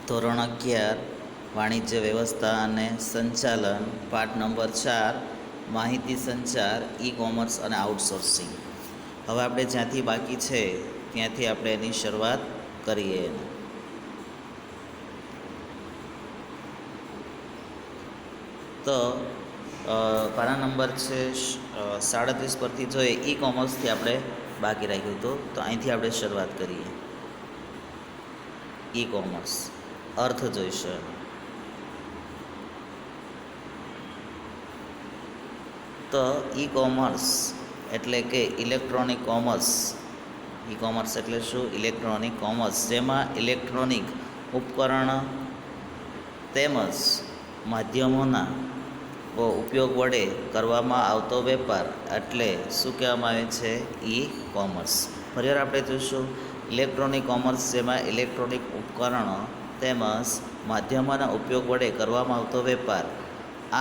ધોરણ 11 વાણિજ્ય વ્યવસ્થા અને સંચાલન, પાઠ નંબર 4, માહિતી સંચાર, ઈ કોમર્સ અને આઉટસોર્સિંગ. હવે આપણે જ્યાંથી બાકી છે ત્યાંથી આપણે એની શરૂઆત કરીએ. તો પાના નંબર છે 37 પરથી જોઈએ. ઈ કોમર્સથી આપણે બાકી રાખ્યું હતું, તો અહીંથી આપણે શરૂઆત કરીએ. ઈ કોમર્સ અર્થ જોઈશે. તો ઈ કોમર્સ એટલે કે ઇલેક્ટ્રોનિક કોમર્સ. ઈ કોમર્સ એટલે શું? ઇલેક્ટ્રોનિક કોમર્સ, જેમાં ઇલેક્ટ્રોનિક ઉપકરણ તેમજ માધ્યમોના ઉપયોગ વડે કરવામાં આવતો વેપાર એટલે શું કહેવામાં આવે છે? E commerce. ફરીવાર આપણે જોઈશું ઇલેક્ટ્રોનિક કોમર્સ, જેમાં ઇલેક્ટ્રોનિક ઉપકરણો તેમજ માધ્યમોના ઉપયોગ વડે કરવામાં આવતો વેપાર.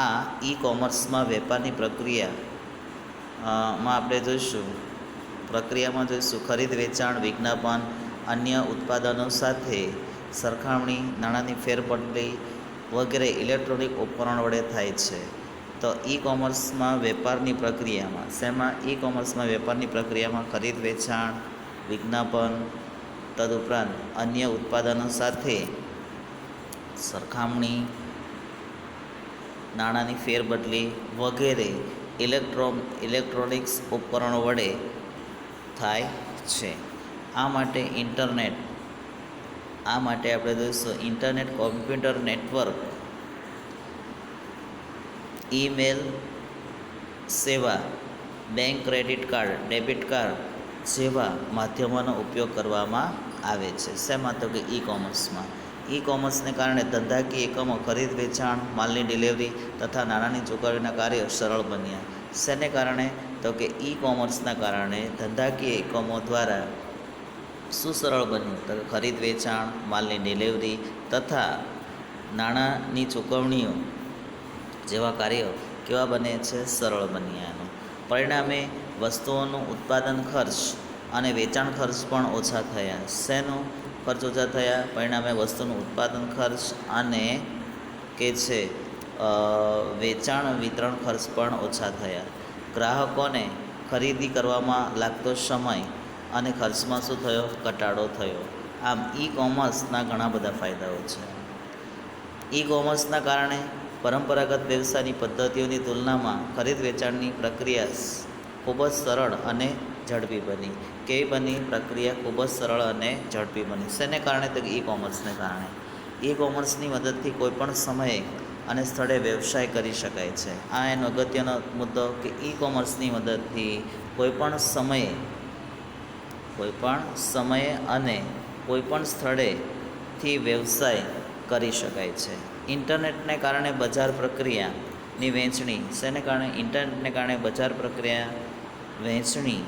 આ ઈ કોમર્સમાં વેપારની પ્રક્રિયામાં આપણે જોઈશું ખરીદ વેચાણ, વિજ્ઞાપન, અન્ય ઉત્પાદનો સાથે સરખામણી, નાણાંની ફેરબદલી વગેરે ઇલેક્ટ્રોનિક ઉપકરણ વડે થાય છે. તો ઈ કોમર્સમાં વેપારની પ્રક્રિયામાં ખરીદ વેચાણ, વિજ્ઞાપન, તદુપરાંત અન્ય ઉત્પાદનો સાથે સરખામણી, નાણાંની ફેરબદલી વગેરે ઇલેક્ટ્રોનિક્સ ઉપકરણો વડે થાય છે. આ માટે આપણે જોઈશું ઇન્ટરનેટ, કોમ્પ્યુટર નેટવર્ક, ઈમેલ સેવા, bank credit card, debit card જેવા માધ્યમોનો ઉપયોગ કરવામાં આવે છે. શેમાં? તો કે ઈ કોમર્સમાં. ઈ કોમર્સને કારણે ધંધાકીય એકમો ખરીદ વેચાણ, માલની ડિલિવરી તથા નાણાંની ચૂકવણીના કાર્યો સરળ બન્યા. શેને કારણે? તો કે ઈ કોમર્સના કારણે ધંધાકીય એકમો દ્વારા શું સરળ બન્યું? તો કે ખરીદ વેચાણ, માલની ડિલિવરી તથા નાણાંની ચૂકવણીઓ જેવા કાર્યો કેવા બને છે? સરળ બન્યા. પરિણામે વસ્તુઓનું ઉત્પાદન ખર્ચ અને વેચાણ ખર્ચ પણ ઓછા થયા. શેનો ખર્ચ ઓછા થયા? પરિણામે વસ્તુનું ઉત્પાદન ખર્ચ અને વેચાણ વિતરણ ખર્ચ પણ ઓછા થયા. ગ્રાહકોને ખરીદી કરવામાં લાગતો સમય અને ખર્ચમાં શું થયો? ઘટાડો થયો. આમ ઈ કોમર્સના ઘણા બધા ફાયદાઓ છે. ઈ કોમર્સના કારણે પરંપરાગત વ્યવસાયની પદ્ધતિઓની તુલનામાં ખરીદ વેચાણની પ્રક્રિયા ખૂબ જ સરળ અને ઝડપી બની. કેવી બની? પ્રક્રિયા ખૂબ જ સરળ અને ઝડપી બની. શેને કારણે? તો ઈ કોમર્સને કારણે. ઈ કોમર્સની મદદથી કોઈપણ સમયે અને સ્થળે વ્યવસાય કરી શકાય છે. આ એનો અગત્યનો મુદ્દો કે ઈ કોમર્સની મદદથી કોઈપણ સમયે અને કોઈપણ સ્થળેથી વ્યવસાય કરી શકાય છે. ઇન્ટરનેટને કારણે બજાર પ્રક્રિયાની વહેંચણી. શેને કારણે? ઇન્ટરનેટને કારણે બજાર પ્રક્રિયા વહેંચણી,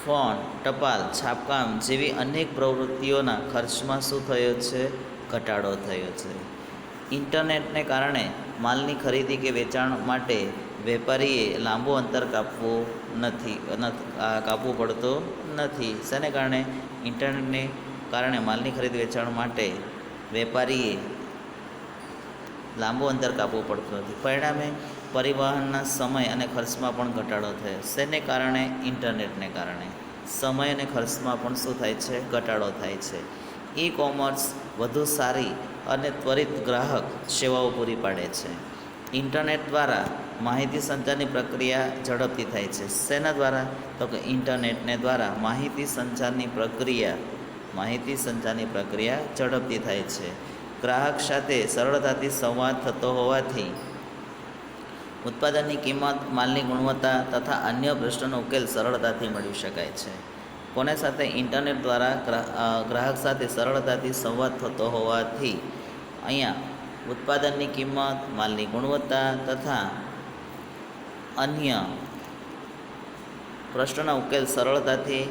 ફોન, ટપાલ, છાપકામ જેવી અનેક પ્રવૃત્તિઓના ખર્ચમાં શું થયો છે? ઘટાડો થયો છે. ઇન્ટરનેટને કારણે માલની ખરીદી કે વેચાણ માટે વેપારીએ લાંબુ અંતર કાપવું પડતું નથી. શેને કારણે? ઇન્ટરનેટને કારણે માલની ખરીદ વેચાણ માટે વેપારીએ લાંબુ અંતર કાપવું પડતું નથી. પરિણામે પરિવહનના સમય અને ખર્ચમાં પણ ઘટાડો થયો. શેને કારણે? ઇન્ટરનેટને કારણે સમય અને ખર્ચમાં પણ શું થાય છે? ઘટાડો થાય છે. ઈ કોમર્સ વધુ સારી અને ત્વરિત ગ્રાહક સેવાઓ પૂરી પાડે છે. ઇન્ટરનેટ દ્વારા માહિતી સંચારની પ્રક્રિયા ઝડપથી થાય છે. શેના દ્વારા? તો કે ઇન્ટરનેટને દ્વારા માહિતી સંચારની પ્રક્રિયા ઝડપથી થાય છે. ગ્રાહક સાથે સરળતાથી સંવાદ થતો હોવાથી ઉત્પાદનની કિંમત, માલની ગુણવત્તા તથા અન્ય પ્રશ્નોનો ઉકેલ સરળતાથી મેળવી શકાય છે. કોને સાથે? ઇન્ટરનેટ દ્વારા ગ્રાહક સાથે સરળતાથી સંવાદ થતો હોવાથી અહીંયા ઉત્પાદનની કિંમત, માલની ગુણવત્તા તથા અન્ય પ્રશ્નોના ઉકેલ સરળતાથી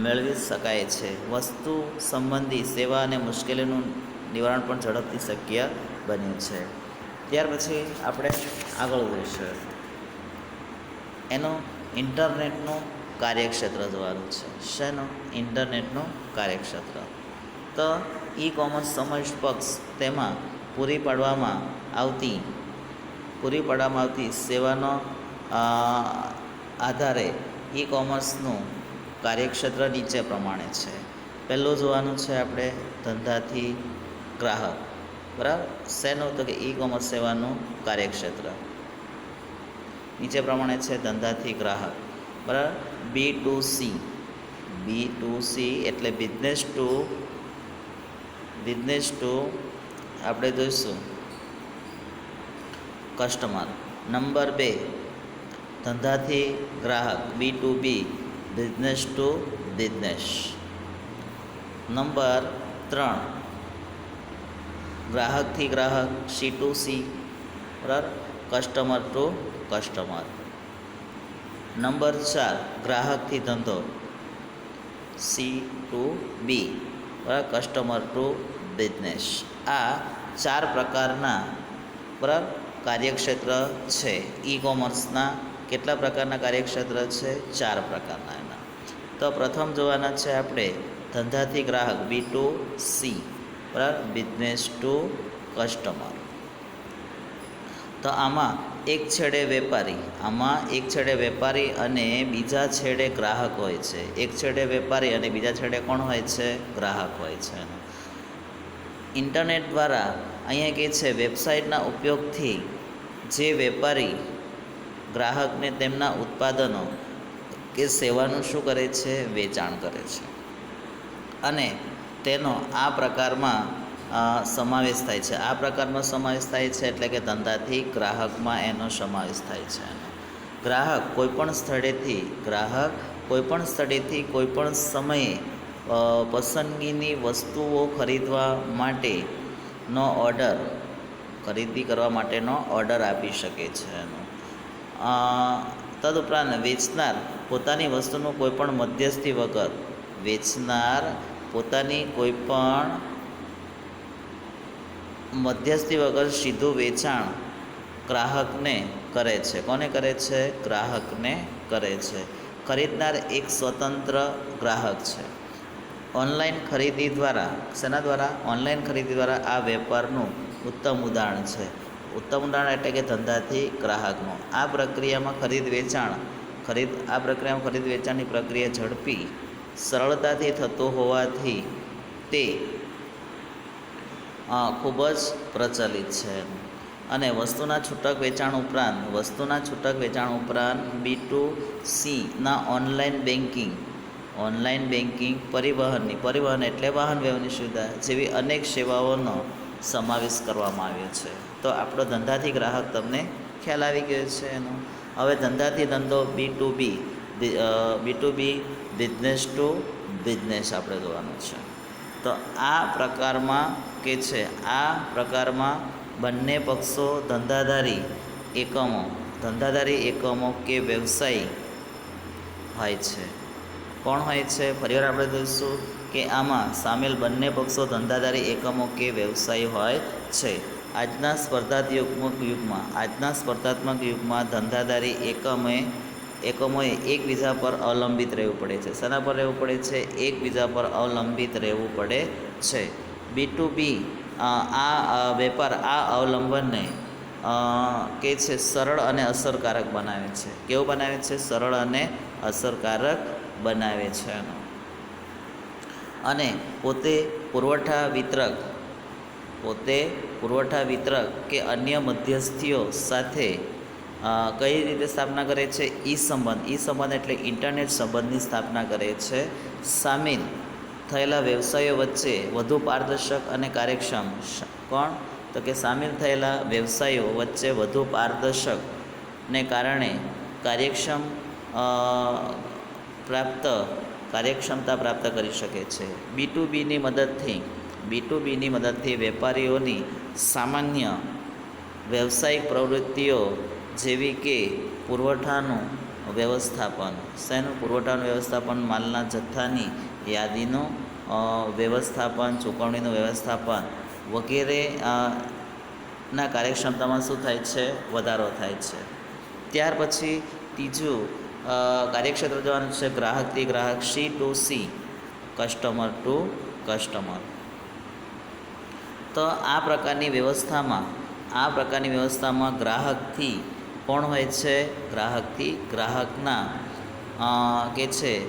મેળવી શકાય છે. વસ્તુ સંબંધી સેવા અને મુશ્કેલીનું નિવારણ પણ ઝડપથી શક્ય બન્યું છે. ત્યાર પછી આપણે આગળ જોઈશું એનું ઇન્ટરનેટનું કાર્યક્ષેત્ર જોવાનું છે. શેનું? ઇન્ટરનેટનું કાર્યક્ષેત્ર. તો ઈ કોમર્સ સમકક્ષ તેમાં પૂરી પાડવામાં આવતી સેવાનો આધારે ઈ કોમર્સનું કાર્યક્ષેત્ર નીચે પ્રમાણે છે. પહેલું જોવાનું છે આપણે ધંધાથી ગ્રાહક, બરાબર. શેનું? તો કે ઈ કોમર્સ સેવાનું કાર્યક્ષેત્ર નીચે પ્રમાણે છે ધંધાથી ગ્રાહક, બરાબર. B2C એટલે બિઝનેસ ટુ આપણે જોઈશું કસ્ટમર. નંબર 2 ધંધાથી ગ્રાહક B2B business to business. Number 3 ગ્રાહકથી ગ્રાહક C2C, બરાબર, કસ્ટમર ટુ કસ્ટમર. નંબર 4 ગ્રાહકથી ધંધો C2B, બરાબર, કસ્ટમર ટુ બિઝનેસ. આ 4 પ્રકારના, બરાબર, કાર્યક્ષેત્ર છે ઈ કોમર્સના. કેટલા પ્રકારના કાર્યક્ષેત્ર છે? 4 પ્રકારના એના. તો પ્રથમ જોવાના છે આપણે ધંધાથી ગ્રાહક B2C, બરાબર, બિઝનેસ ટુ કસ્ટમર. તો આમાં એક છેડે વેપારી અને બીજા છેડે ગ્રાહક હોય છે. એક છેડે વેપારી અને બીજા છેડે કોણ હોય છે? ગ્રાહક હોય છે. ઇન્ટરનેટ દ્વારા અહીંયા કહે છે વેબસાઇટના ઉપયોગથી જે વેપારી ગ્રાહકને તેમના ઉત્પાદનો કે સેવાનું શું કરે છે? વેચાણ કરે છે. અને તેનો આ પ્રકારમાં સમાવેશ થાય છે. આ પ્રકારનો સમાવેશ થાય છે એટલે કે ધંધાથી ગ્રાહકમાં એનો સમાવેશ થાય છે. ગ્રાહક કોઈપણ સ્થળેથી કોઈપણ સમયે પસંદગીની વસ્તુઓ ખરીદી કરવા માટેનો ઓર્ડર આપી શકે છે. તદુપરાંત વેચનાર પોતાની વસ્તુનું કોઈપણ મધ્યસ્થી વગર સીધું વેચાણ ગ્રાહકને કરે છે. કોને કરે છે? ગ્રાહકને કરે છે. ખરીદનાર એક સ્વતંત્ર ગ્રાહક છે. ઓનલાઈન ખરીદી દ્વારા આ વેપારનું ઉત્તમ ઉદાહરણ છે. ઉત્તમ ઉદાહરણ એટલે કે ધંધાથી ગ્રાહકનું. આ પ્રક્રિયામાં ખરીદ વેચાણની પ્રક્રિયા ઝડપી સરળતાથી થતું હોવાથી તે ખૂબ જ પ્રચલિત છે. અને વસ્તુના છૂટક વેચાણ ઉપરાંત B2Cના ઓનલાઈન બેન્કિંગ, પરિવહન એટલે વાહન વ્યવહારની સુવિધા જેવી અનેક સેવાઓનો સમાવેશ કરવામાં આવ્યો છે. તો આપણો ધંધાથી ગ્રાહક તમને ખ્યાલ આવી ગયો છે એનો. હવે ધંધાથી ધંધો B2B બિઝનેસ ટુ બિઝનેસ આપણે જોવાનું છે. તો આ પ્રકારમાં બંને પક્ષો ધંધાદારી એકમો કે વ્યવસાય હોય છે. કોણ હોય છે? ફરીવાર આપણે જોઈશું કે આમાં સામેલ બંને પક્ષો ધંધાદારી એકમો કે વ્યવસાય હોય છે. આજના સ્પર્ધાત્મક યુગમાં ધંધાદારી એકમોએ એકબીજા પર અવલંબિત રહેવું પડે છે. શેના પર રહેવું પડે છે? એકબીજા પર અવલંબિત રહેવું પડે છે. B2B વેપાર આ અવલંબનને કે છે સરળ અને અસરકારક બનાવે છે. કેવું બનાવે છે? સરળ અને અસરકારક બનાવે છે. અને પોતે પુરવઠા વિતરક કે અન્ય મધ્યસ્થીઓ સાથે કઈ રીતે સ્થાપના કરે છે? ઈ સંબંધ એટલે ઇન્ટરનેટ સંબંધની સ્થાપના કરે છે. સામેલ થયેલા વ્યવસાયો વચ્ચે વધુ પારદર્શક અને કાર્યક્ષમ તો કે સામેલ થયેલા વ્યવસાયો વચ્ચે વધુ પારદર્શકને કારણે કાર્યક્ષમતા પ્રાપ્ત કરી શકે છે. B2Bની મદદથી વેપારીઓની સામાન્ય વ્યવસાયિક પ્રવૃત્તિઓ જેવી કે પુરવઠાનું વ્યવસ્થાપન, માલના જથ્થાની યાદીનું વ્યવસ્થાપન, ચૂકવણીનું વ્યવસ્થાપન વગેરે ના કાર્યક્ષમતામાં શું થાય છે? વધારો થાય છે. ત્યાર પછી ત્રીજું કાર્યક્ષેત્ર જોવાનું છે ગ્રાહકથી ગ્રાહક C2C, કસ્ટમર ટુ કસ્ટમર. તો આ પ્રકારની વ્યવસ્થામાં ગ્રાહકથી કોણ હોય છે? ગ્રાહકના કે છે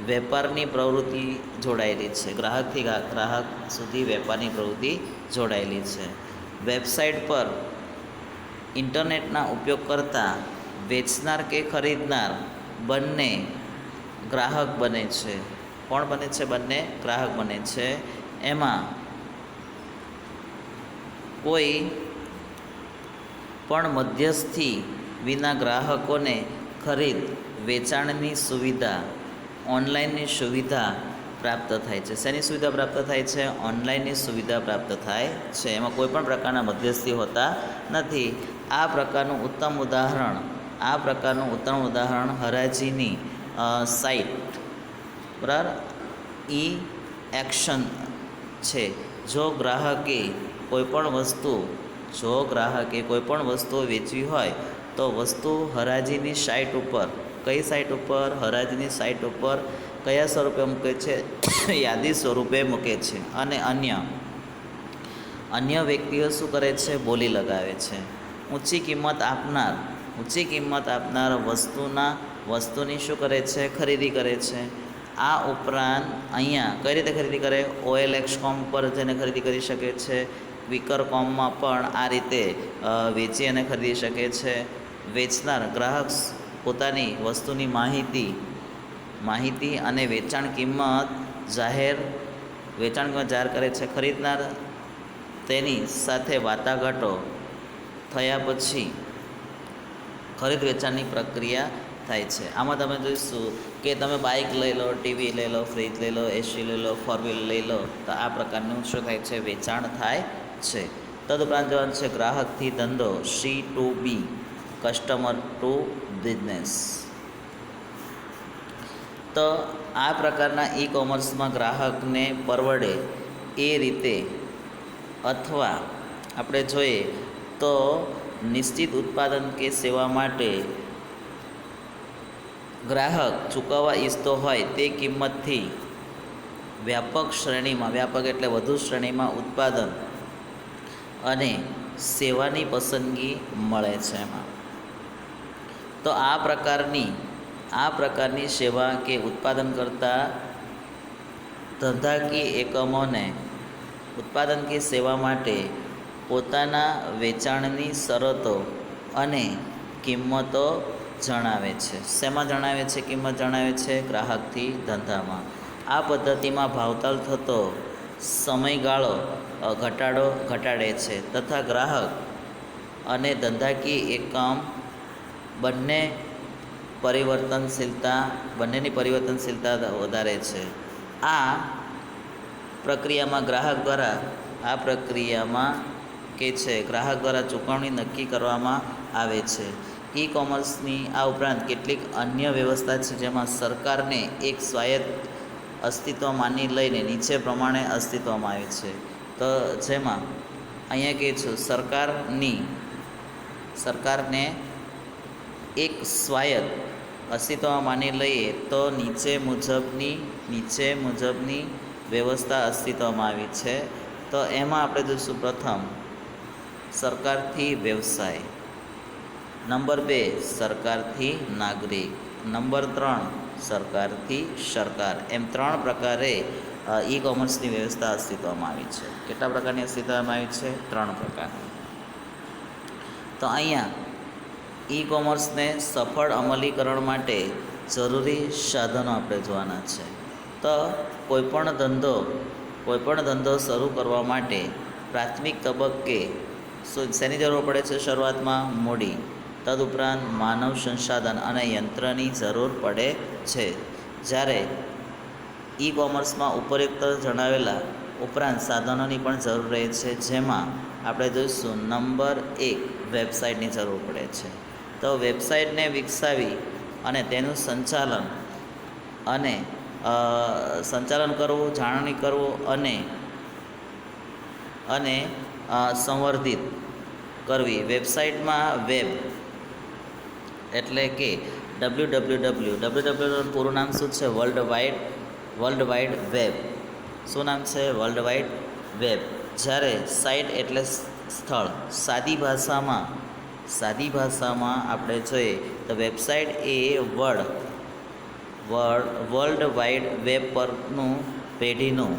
વેપારની પ્રવૃત્તિ જોડાયેલી છે. ગ્રાહકથી ગ્રાહક સુધી વેપારની પ્રવૃત્તિ જોડાયેલી છે. વેબસાઇટ પર ઇન્ટરનેટના ઉપયોગ કરતાં વેચનાર કે ખરીદનાર બંને ગ્રાહક બને છે. કોણ બને છે? બંને ગ્રાહક બને છે. એમાં કોઈ પણ મધ્યસ્થી વિના ગ્રાહકોને ખરીદ વેચાણની સુવિધા, ઓનલાઈનની સુવિધા પ્રાપ્ત થાય છે. શેની સુવિધા પ્રાપ્ત થાય છે? ઓનલાઈનની સુવિધા પ્રાપ્ત થાય છે. એમાં કોઈ પણ પ્રકારના મધ્યસ્થી હોતા નથી. આ પ્રકારનું ઉત્તમ ઉદાહરણ હરાજીની સાઇટ બરાબર e-એક્શન છે. જો ગ્રાહકે કોઈપણ વસ્તુ વેચવી હોય તો વસ્તુ હરાજીની સાઇટ ઉપર, કઈ સાઇટ ઉપર? હરાજીની સાઇટ ઉપર કયા સ્વરૂપે મૂકે છે? યાદી સ્વરૂપે મૂકે છે. અને અન્ય વ્યક્તિઓ શું કરે છે? બોલી લગાવે છે. ઊંચી કિંમત આપનાર વસ્તુની શું કરે છે? ખરીદી કરે છે. આ ઉપરાંત અહીંયા કઈ રીતે ખરીદી કરે? OLX.com પર જઈને ખરીદી કરી શકે છે. ક્વિકર.comમાં પણ આ રીતે વેચી અને ખરીદી શકે છે. વેચનાર ગ્રાહક પોતાની વસ્તુની માહિતી અને વેચાણ કિંમત જાહેર કરે છે. ખરીદનાર તેની સાથે વાટાઘાટો થયા પછી ખરીદ વેચાણની પ્રક્રિયા થાય છે. આમાં તમે જોઈશું કે તમે બાઇક લઈ લો, ટીવી લઈ લો, ફ્રીજ લઈ લો, એસી લઈ લો, ફોર વ્હીલર લઈ લો, તો આ પ્રકારનું શું થાય છે? વેચાણ થાય છે. તદુપરાંત જોવાનું છે ગ્રાહકથી ધંધો, C2B, કસ્ટમર ટુ બિઝનેસ. તો આ પ્રકારના ઈ-કોમર્સમાં ગ્રાહકને પરવડે એ રીતે, અથવા આપણે જોઈએ તો નિશ્ચિત ઉત્પાદન કે સેવા માટે ગ્રાહક ચૂકવવા ઈચ્છતો હોય તે કિંમતથી વ્યાપક એટલે વધુ શ્રેણીમાં ઉત્પાદન અને સેવાની પસંદગી મળે છે. એમાં તો આ પ્રકારની સેવા કે ઉત્પાદન કરતા ધંધાકીય એકમોને ઉત્પાદન કે સેવા માટે પોતાના વેચાણની શરતો અને કિંમતો જણાવે છે. શેમાં જણાવે છે? કિંમત જણાવે છે ગ્રાહકથી ધંધામાં. આ પદ્ધતિમાં ભાવતાલ થતો સમયગાળો ઘટાડે છે તથા ગ્રાહક અને ધંધાકીય એકમ બંનેની પરિવર્તનશીલતા વધારે છે. આ પ્રક્રિયામાં ગ્રાહક દ્વારા ચૂકવણી નક્કી કરવામાં આવે છે. ઈ-કોમર્સની આ ઉપરાંત કેટલીક અન્ય વ્યવસ્થા છે, જેમાં સરકારને એક સ્વાયત્ત અસ્તિત્વ માની લઈને નીચે પ્રમાણે અસ્તિત્વમાં આવે છે. તો જેમાં અહીંયા કહે છું સરકારને એક સ્વાયત્ત અસ્તિત્વમાં માની લઈએ તો નીચે મુજબની વ્યવસ્થા અસ્તિત્વમાં આવી છે. તો એમાં આપણે જોઈશું પ્રથમ સરકારથી વ્યવસાય, નંબર 2 સરકારથી નાગરિક, નંબર 3 સરકારથી સરકાર. એમ 3 પ્રકારે ઈ-કોમર્સની વ્યવસ્થા અસ્તિત્વમાં આવી છે. કેટલા પ્રકારની અસ્તિત્વમાં આવી છે? 3 પ્રકારની. તો અહીંયા ઈ-કોમર્સને સફળ અમલીકરણ માટે જરૂરી સાધનો આપણે જોવાના છે. તો કોઈપણ ધંધો શરૂ કરવા માટે પ્રાથમિક તબક્કે શેની જરૂર પડે છે? શરૂઆતમાં મૂડી, તદુપરાંત માનવ સંસાધન અને યંત્રની જરૂર પડે છે. જ્યારે ઈ-કોમર્સમાં ઉપરોક્ત જણાવેલા ઉપરાંત સાધનોની પણ જરૂર રહે છે, જેમાં આપણે જોઈશું નંબર 1 વેબસાઇટની જરૂર પડે છે. તો વેબસાઇટને વિકસાવી અને તેનું સંચાલન કરવું, જાળવણી કરવું અને સંવર્ધિત કરવી. વેબસાઇટમાં વેબ એટલે કે www પૂરું નામ શું છે? World wide web. શું નામ છે? World wide web. જ્યારે સાઇટ એટલે સ્થળ. સાદી ભાષામાં આપણે જોઈએ તો વેબસાઇટ એ વર્લ્ડ વાઇડ વેબ પરનું પેઢીનું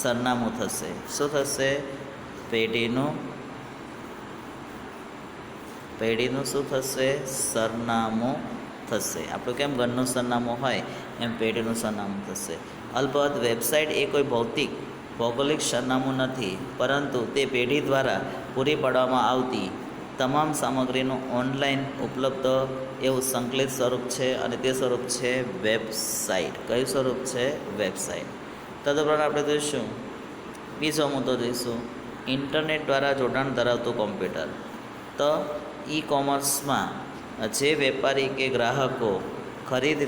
સરનામું થશે. શું થશે? પેઢીનું શું થશે? સરનામું થશે. આપણું કેમ ઘરનું સરનામું હોય એમ પેઢીનું સરનામું થશે. અલબત્ત વેબસાઇટ એ કોઈ ભૌગોલિક સરનામું નથી, પરંતુ તે પેઢી દ્વારા પૂરી પાડવામાં આવતી તમામ સામગ્રીનું ઓનલાઈન ઉપલબ્ધ એવું સંકલિત સ્વરૂપ છે, અને તે સ્વરૂપ છે વેબસાઇટ. કયું સ્વરૂપ છે? વેબસાઇટ. તદુપરાંત આપણે જોઈશું બીજો મુદ્દો જોઈશું, ઇન્ટરનેટ દ્વારા જોડાણ ધરાવતું કોમ્પ્યુટર. તો ઈ કોમર્સમાં જે વેપારી કે ગ્રાહકો ખરીદ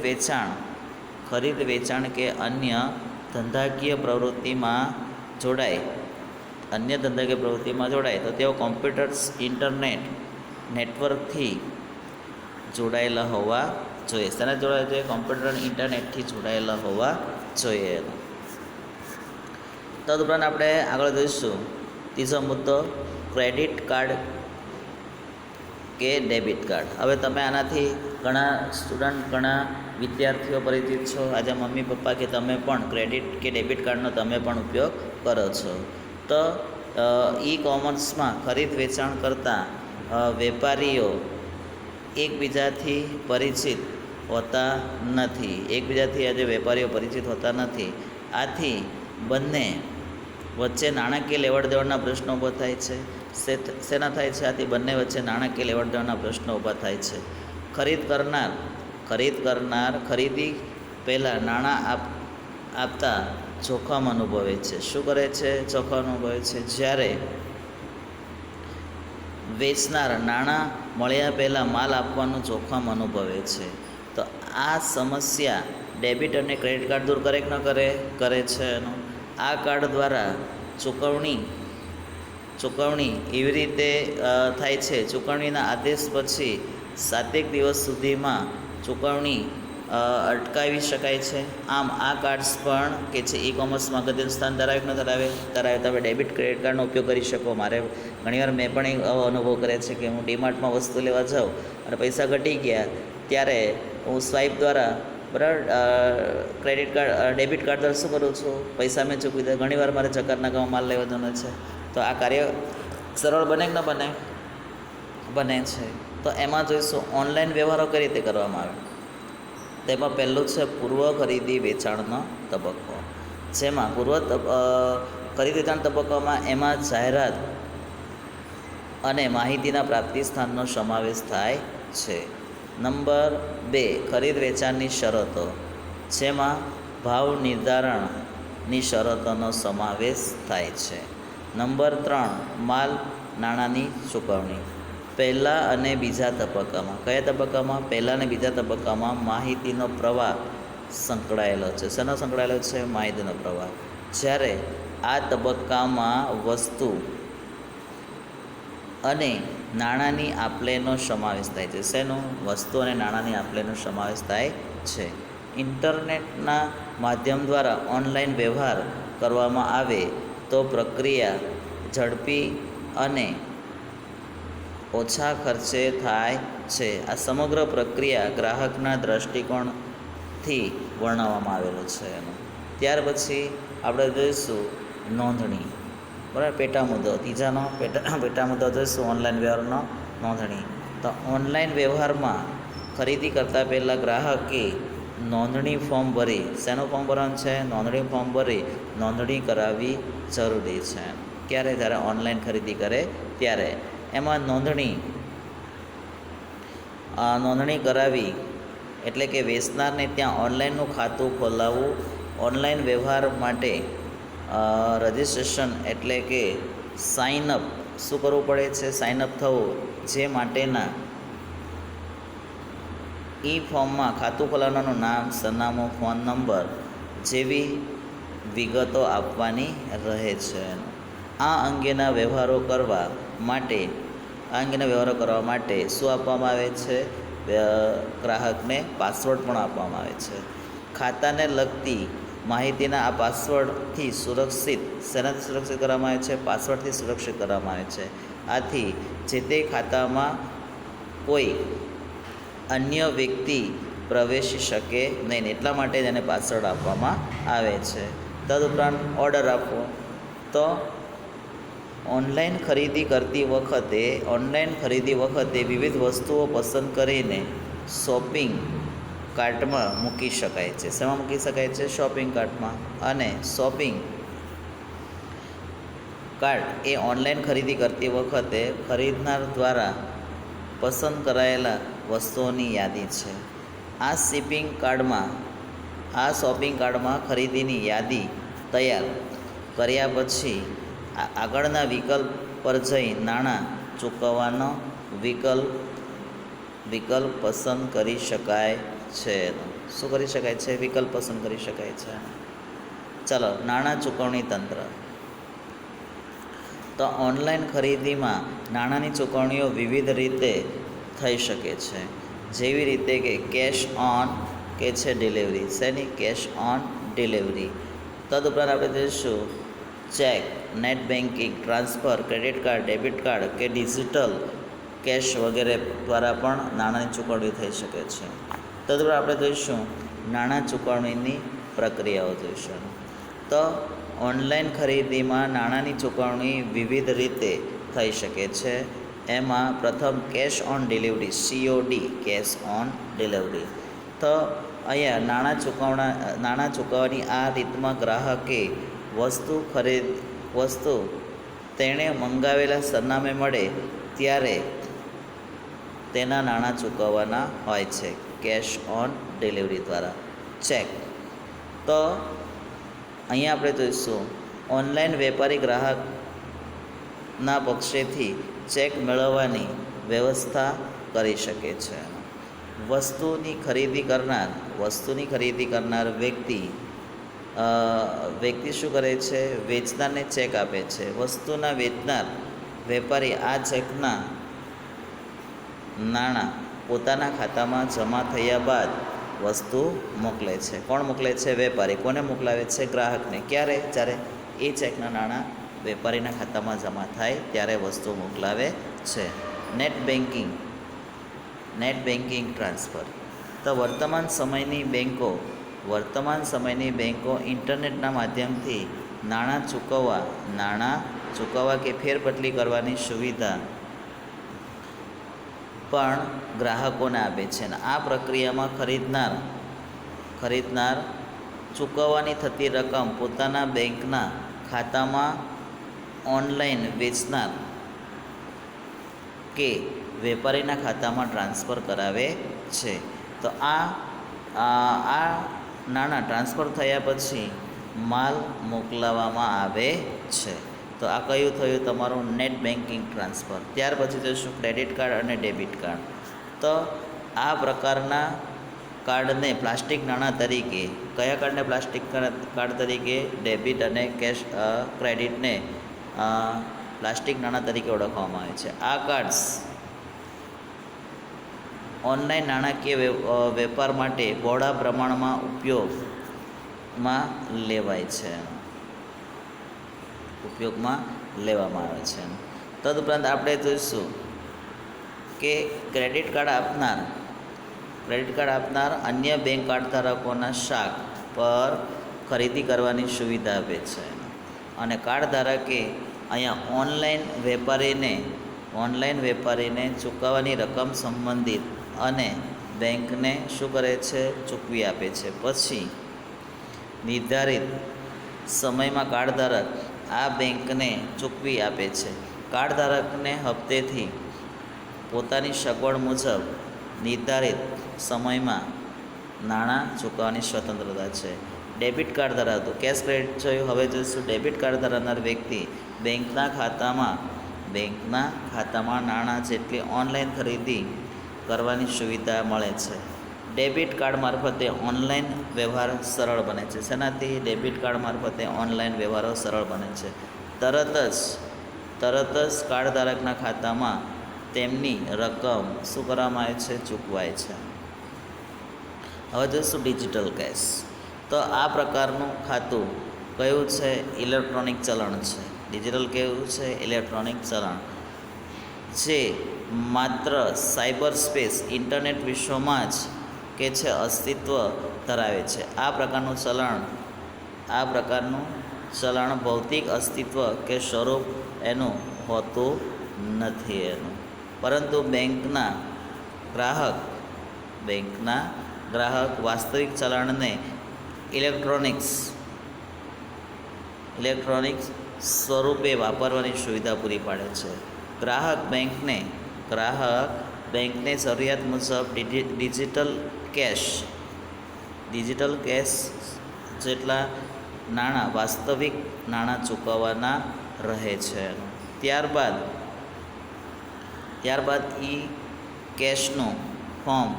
વેચાણ કે અન્ય ધંધાકીય પ્રવૃત્તિમાં જોડાય તો તેઓ કોમ્પ્યુટર્સ ઇન્ટરનેટ નેટવર્કથી જોડાયેલા હોવા જોઈએ. શેના જોડાયેલા જોઈએ? કોમ્પ્યુટર ઇન્ટરનેટથી જોડાયેલા હોવા જોઈએ. તદુપરાંત આપણે આગળ જોઈશું ત્રીજો મુદ્દો, ક્રેડિટ કાર્ડ કે ડેબિટ કાર્ડ. હવે તમે આનાથી ઘણા વિદ્યાર્થીઓ પરિચિત છો. આજે મમ્મી પપ્પા કે તમે પણ ક્રેડિટ કે ડેબિટ કાર્ડનો તમે પણ ઉપયોગ કરો છો. તો ઈ કોમર્સમાં ખરીદ વેચાણ કરતા વેપારીઓ એકબીજાથી પરિચિત હોતા નથી. આથી બંને વચ્ચે નાણાકીય લેવડ દેવડના પ્રશ્નો ઊભા થાય છે. શેના થાય છે? આથી બંને વચ્ચે નાણાકીય લેવડ દેવડના પ્રશ્નો ઊભા થાય છે. ખરીદ કરનાર ખરીદી પહેલાં નાણાં આપતા જોખમ અનુભવે છે. શું કરે છે? જોખમ અનુભવે છે. જ્યારે વેચનાર નાણાં મળ્યા પહેલાં માલ આપવાનું જોખમ અનુભવે છે. તો આ સમસ્યા ડેબિટ અને ક્રેડિટ કાર્ડ દૂર કરે કે ન કરે? કરે છે. આ કાર્ડ દ્વારા ચૂકવણી એવી રીતે થાય છે, ચૂકવણીના આદેશ પછી 7 દિવસ સુધીમાં ચૂકવણી અટકાવી શકાય છે. આમ આ કાર્ડ્સ પણ કે જે ઈ કોમર્સમાં અગત્યનું સ્થાન ધરાવે ન ધરાવે? તમે ડેબિટ ક્રેડિટ કાર્ડનો ઉપયોગ કરી શકો. ઘણીવાર મેં પણ આવો અનુભવ કરે છે કે હું ડીમાર્ટમાં વસ્તુ લેવા જાઉં અને પૈસા ઘટી ગયા, ત્યારે હું સ્વાઇપ દ્વારા ડેબિટ કાર્ડ દ્વારા શું કરું છું? પૈસા મેં ચૂકવી દે. ઘણીવાર મારે જકાતના ગામમાં માલ લેવા જવાનો છે, તો આ કાર્ય સરળ બને કે ન બને? બને છે. તો એમાં જોઈશું ઓનલાઈન વ્યવહારો કઈ રીતે કરવામાં આવે. તેમાં પહેલું છે પૂર્વ ખરીદી વેચાણનો તબક્કો. જેમાં ખરીદ વેચાણ તબક્કામાં એમાં જાહેરાત અને માહિતીના પ્રાપ્તિ સ્થાનનો સમાવેશ થાય છે. નંબર 2, ખરીદ વેચાણની શરતો, જેમાં ભાવ નિર્ધારણની શરતોનો સમાવેશ થાય છે. નંબર 3, માલ નાણાંની ચૂકવણી. પહેલા અને બીજા તબક્કામાં, કયા તબક્કામાં? પહેલા અને બીજા તબક્કામાં માહિતીનો પ્રવાહ સંકળાયેલો છે. શેનો સંકળાયેલો છે? માહિતીનો પ્રવાહ. જ્યારે આ તબક્કામાં વસ્તુ અને નાણાંની આપલેનો સમાવેશ થાય છે. શેનો? વસ્તુ અને નાણાંની આપલેનો સમાવેશ થાય છે. ઇન્ટરનેટના માધ્યમ દ્વારા ઓનલાઈન વ્યવહાર કરવામાં આવે તો પ્રક્રિયા ઝડપી અને ઓછા ખર્ચે થાય છે. આ સમગ્ર પ્રક્રિયા ગ્રાહકના દૃષ્ટિકોણથી વર્ણવવામાં આવેલું છે. ત્યાર પછી આપણે જોઈશું નોંધણી. બરાબર, પેટા મુદ્દો. ત્રીજાનો પેટા મુદ્દો જોઈશું ઓનલાઈન વ્યવહારનો નોંધણી. તો ઓનલાઈન વ્યવહારમાં ખરીદી કરતાં પહેલાં ગ્રાહકે નોંધણી ફોર્મ ભરી, શેનું ફોર્મ ભરવાનું છે? નોંધણી ફોર્મ ભરી નોંધણી કરાવવી જરૂરી છે. ક્યારે? જ્યારે ઓનલાઈન ખરીદી કરે ત્યારે. એમાં નોંધણી કરાવી એટલે કે વેચનારને ત્યાં ઓનલાઈનનું ખાતું ખોલાવવું. ઓનલાઈન વ્યવહાર માટે રજિસ્ટ્રેશન એટલે કે સાઇનઅપ શું કરવું પડે છે? સાઇનઅપ થવું, જે માટેના ઈ ફોર્મમાં ખાતું ખોલાવનારનું નામ, સરનામું, ફોન નંબર જેવી વિગતો આપવાની રહે છે. આ અંગેના વ્યવહારો કરવા માટે શું આપવામાં આવે છે? ગ્રાહકને પાસવર્ડ પણ આપવામાં આવે છે. ખાતાને લગતી માહિતીના આ પાસવર્ડથી સુરક્ષિત, શેનાથી સુરક્ષિત કરવામાં આવે છે? પાસવર્ડથી સુરક્ષિત કરવામાં આવે છે. આથી જે તે ખાતામાં કોઈ અન્ય વ્યક્તિ પ્રવેશી શકે નહીં, એટલા માટે જ એને પાસવર્ડ આપવામાં આવે છે. તદુપરાંત ઓર્ડર આપવો, તો ઓનલાઈન ખરીદી વખતે વિવિધ વસ્તુઓ પસંદ કરીને શોપિંગ કાર્ટમાં મૂકી શકાય છે. શેમાં મૂકી શકાય છે? શોપિંગ કાર્ટમાં. અને શોપિંગ કાર્ટ એ ઓનલાઈન ખરીદી કરતી વખતે ખરીદનાર દ્વારા પસંદ કરાયેલા વસ્તુઓની યાદી છે. આ શોપિંગ કાર્ડમાં ખરીદીની યાદી તૈયાર કર્યા પછી આગળના વિકલ્પ પર જઈ નાણાં ચૂકવવાનો વિકલ્પ પસંદ કરી શકાય છે. શું કરી શકાય છે? વિકલ્પ પસંદ કરી શકાય છે. ચાલો, નાણાં ચૂકવણી તંત્ર. તો ઓનલાઈન ખરીદીમાં નાણાંની ચૂકવણીઓ વિવિધ રીતે થઈ શકે છે. જેવી રીતે કે કેશ ઓન કે છે ડિલિવરી. શેની? Cash on delivery. તદુપરાંત આપણે જોઈશું check, net banking, transfer, credit card, debit card કે ડિજિટલ કેશ વગેરે દ્વારા પણ નાણાંની ચૂકવણી થઈ શકે છે. તદુપરાંત આપણે જોઈશું નાણાં ચૂકવણીની પ્રક્રિયાઓ જોઈશું. તો ઓનલાઈન ખરીદીમાં નાણાંની ચૂકવણી વિવિધ રીતે થઈ શકે છે. એમાં પ્રથમ cash on delivery, COD, cash on delivery. તો અહીંયા નાણાં ચૂકવવાની આ રીતમાં ગ્રાહકે વસ્તુ તેણે મંગાવેલા સરનામે મળે ત્યારે તેના નાણાં ચૂકવવાના હોય છે કેશ ઓન ડિલિવરી દ્વારા. ચેક. તો અહીંયા આપણે જોઈશું ઓનલાઈન વેપારી ગ્રાહકના પક્ષેથી ચેક મેળવવાની વ્યવસ્થા કરી શકે છે. વસ્તુની ખરીદી કરનાર વ્યક્તિ શું કરે છે? વેચનારને ચેક આપે છે. વસ્તુના વેચનાર વેપારી આ ચેકના નાણાં પોતાના ખાતામાં જમા થયા બાદ વસ્તુ મોકલે છે. કોણ મોકલે છે? વેપારી. કોને મોકલાવે છે? ગ્રાહકને. ક્યારે? જ્યારે એ ચેકના નાણાં વેપારીના ખાતામાં જમા થાય ત્યારે વસ્તુ મોકલાવે છે. Net banking transfer. તો વર્તમાન સમયની બેન્કો ઇન્ટરનેટના માધ્યમથી નાણાં ચૂકવવા કે ફેરબદલી કરવાની સુવિધા પણ ગ્રાહકોને આપે છે. અને આ પ્રક્રિયામાં ખરીદનાર ચૂકવવાની થતી રકમ પોતાના બેંકના ખાતામાં ઓનલાઈન વેચનાર કે વેપારીના ખાતામાં ટ્રાન્સફર કરાવે છે. તો આ નાણાં ટ્રાન્સફર થયા પછી માલ મોકલાવવામાં આવે છે. તો આ કયું થયું? તમારું નેટ બેન્કિંગ ટ્રાન્સફર. ત્યાર પછી જોઈશું ક્રેડિટ કાર્ડ અને ડેબિટ કાર્ડ. તો આ પ્રકારના કાર્ડને પ્લાસ્ટિક નાણાં તરીકે, કયા કાર્ડને પ્લાસ્ટિક કાર્ડ તરીકે? ડેબિટ અને ક્રેડિટને પ્લાસ્ટિક નાણાં તરીકે ઓળખવામાં આવે છે. આ કાર્ડ્સ ઓનલાઈન નાણાકીય વેપાર માટે બહોળા પ્રમાણમાં ઉપયોગમાં લેવામાં આવે છે. તદુપરાંત આપણે જોઈશું કે ક્રેડિટ કાર્ડ આપનાર અન્ય બેંક કાર્ડ ધારકોના શાખ પર ખરીદી કરવાની સુવિધા આપે છે. અને કાર્ડ ધારકે અહીંયા ઓનલાઈન વેપારીને ચૂકવવાની રકમ સંબંધિત અને બેંકને શું કરે છે? ચૂકવી આપે છે. પછી નિર્ધારિત સમયમાં કાર્ડ ધારક આ બેંકને ચૂકવી આપે છે. કાર્ડ ધારકને હપ્તેથી પોતાની સગવડ મુજબ નિર્ધારિત સમયમાં નાણાં ચૂકવવાની સ્વતંત્રતા છે. ડેબિટ કાર્ડ ધરાવતું, કેશ ક્રેડિટ જોયું, હવે જોઈશું ડેબિટ કાર્ડ ધરાવનાર વ્યક્તિ બેંકના ખાતામાં નાણાં જેટલી ઓનલાઈન ખરીદી કરવાની સુવિધા મળે છે. ડેબિટ કાર્ડ મારફતે ઓનલાઈન વ્યવહાર સરળ બને છે. શેનાથી? ડેબિટ કાર્ડ મારફતે ઓનલાઈન વ્યવહારો સરળ બને છે. તરત જ કાર્ડ ધારકના ખાતામાં તેમની રકમ શું કરવામાં આવે છે? ચૂકવાય છે. હવે જોઈશું ડિજિટલ કેશ. તો આ પ્રકારનું ખાતું કયું છે? ઇલેક્ટ્રોનિક ચલણ છે. ડિજિટલ કેવું છે? ઇલેક્ટ્રોનિક ચલણ, જે માત્ર સાયબર સ્પેસ ઇન્ટરનેટ વિશ્વમાં જ કે છે અસ્તિત્વ ધરાવે છે. આ પ્રકારનું ચલણ ભૌતિક અસ્તિત્વ કે સ્વરૂપ એનું હોતું નથી એનું, પરંતુ બેંકના ગ્રાહક વાસ્તવિક ચલણને ઇલેક્ટ્રોનિક્સ સ્વરૂપે વાપરવાની સુવિધા પૂરી પાડે છે. ગ્રાહક બેંકને જરૂરિયાત મુજબ ડિજિટલ કેશ જેટલા નાણાં વાસ્તવિક નાણાં ચૂકવવાના રહે છે. ત્યારબાદ કેશનું ફોર્મ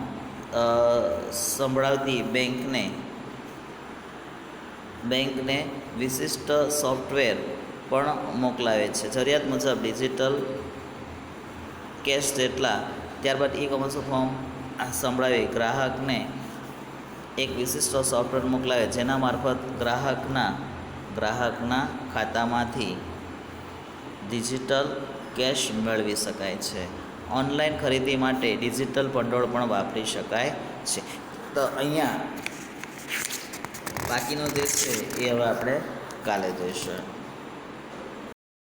સંભળાવતી બેંકને વિશિષ્ટ સોફ્ટવેર પણ મોકલાવે છે. જરૂરિયાત મુજબ ડિજિટલ કેશ જેટલા ત્યારબાદ કોમર્સનું ફોર્મ સંભળાવી ગ્રાહકને એક વિશિષ્ટ સોફ્ટવેર મોકલાવે, જેના મારફત ગ્રાહકના ખાતામાંથી ડિજિટલ કેશ મેળવી શકાય છે. ઓનલાઈન ખરીદી માટે ડિજિટલ ભંડોળ પણ વાપરી શકાય છે. તો અહીંયા બાકીનો જે છે એ હવે આપણે કાલે જોઈશું.